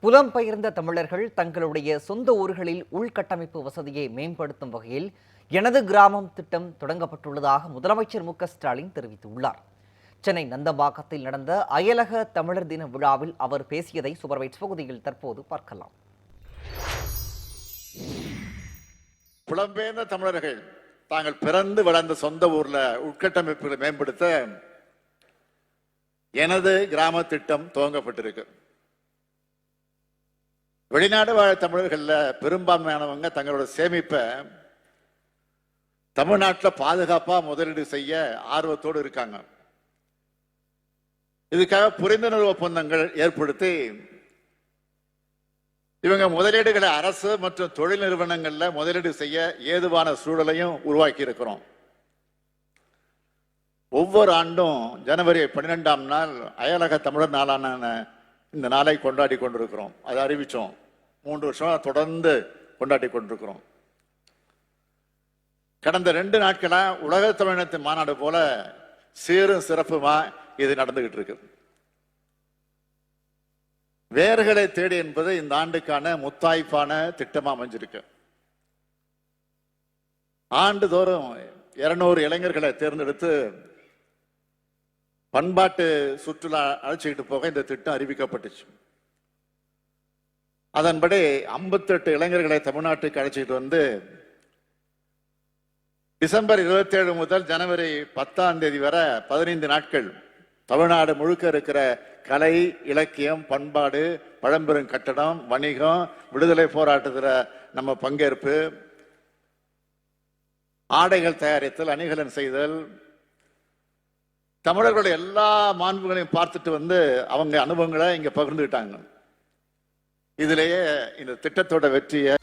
புலம்பெயர்ந்த தமிழர்கள் தங்களுடைய சொந்த ஊர்களில் உள்கட்டமைப்பு வசதியை மேம்படுத்தும் வகையில் எனது கிராமம் திட்டம் தொடங்கப்பட்டுள்ளதாக முதலமைச்சர் மு.க.ஸ்டாலின் தெரிவித்துள்ளார். சென்னை நந்தம்பாக்கத்தில் நடந்த அயலக தமிழர் தின விழாவில் அவர் பேசியதை சூப்பர்வைட்ஸ் பகுதியில் தற்போது பார்க்கலாம். புலம்பெயர்ந்த தமிழர்கள் தாங்கள் பிறந்து வளர்ந்த சொந்த ஊர்ல உட்கட்டமைப்புகளை மேம்படுத்த எனது கிராம திட்டம் துவங்கப்பட்டிருக்கு. வெளிநாடு வாழ தமிழர்கள்ல பெரும்பான்மையானவங்க தங்களோட சேமிப்பை தமிழ்நாட்டில் பாதுகாப்பா முதலீடு செய்ய ஆர்வத்தோடு இருக்காங்க. இதுக்காக புரிந்துணர்வு ஒப்பந்தங்கள் ஏற்படுத்தி இவங்க முதலீடுகளை அரசு மற்றும் தொழில் நிறுவனங்கள்ல முதலீடு செய்ய ஏதுவான சூழலையும் உருவாக்கி இருக்கிறோம். ஒவ்வொரு ஆண்டும் ஜனவரி 12ஆம் நாள் அயலக தமிழர் நாளான இந்த நாளை கொண்டாடி கொண்டிருக்கிறோம். அதை அறிவிச்சோம். 3 வருஷம் தொடர்ந்து கொண்டாடி கொண்டிருக்கிறோம். கடந்த 2 நாட்களா உலக தமிழினத்தின் மாநாடு போல சீரும் சிறப்புமா இது நடந்துகிட்டு இருக்கு. வேர்களை தேடி என்பது இந்த ஆண்டுக்கான முத்தாய்ப்பான திட்டமா அமைஞ்சிருக்கு. ஆண்டுதோறும் 200 இளைஞர்களை தேர்ந்தெடுத்து பண்பாட்டு சுற்றுலா அழைச்சிக்கிட்டு போக இந்த திட்டம் அறிவிக்கப்பட்டுச்சு. அதன்படி 58 இளைஞர்களை தமிழ்நாட்டுக்கு அழைச்சிட்டு வந்து டிசம்பர் 27 முதல் ஜனவரி 10ஆம் தேதி வரை 15 நாட்கள் தமிழ்நாடு முழுக்க இருக்கிற கலை, இலக்கியம், பண்பாடு, பழம்பெரும் கட்டடம், வணிகம், விடுதலை போராட்டத்தில் நம்ம பங்கேற்பு, ஆடைகள் தயாரித்தல், அணிகலன் செய்தல், தமிழர்களுடைய எல்லா மாண்புகளையும் பார்த்துட்டு வந்து அவங்க அனுபவங்களை இங்க பகிர்ந்துக்கிட்டாங்க. இதுலயே இந்த திட்டத்தோட வெற்றியை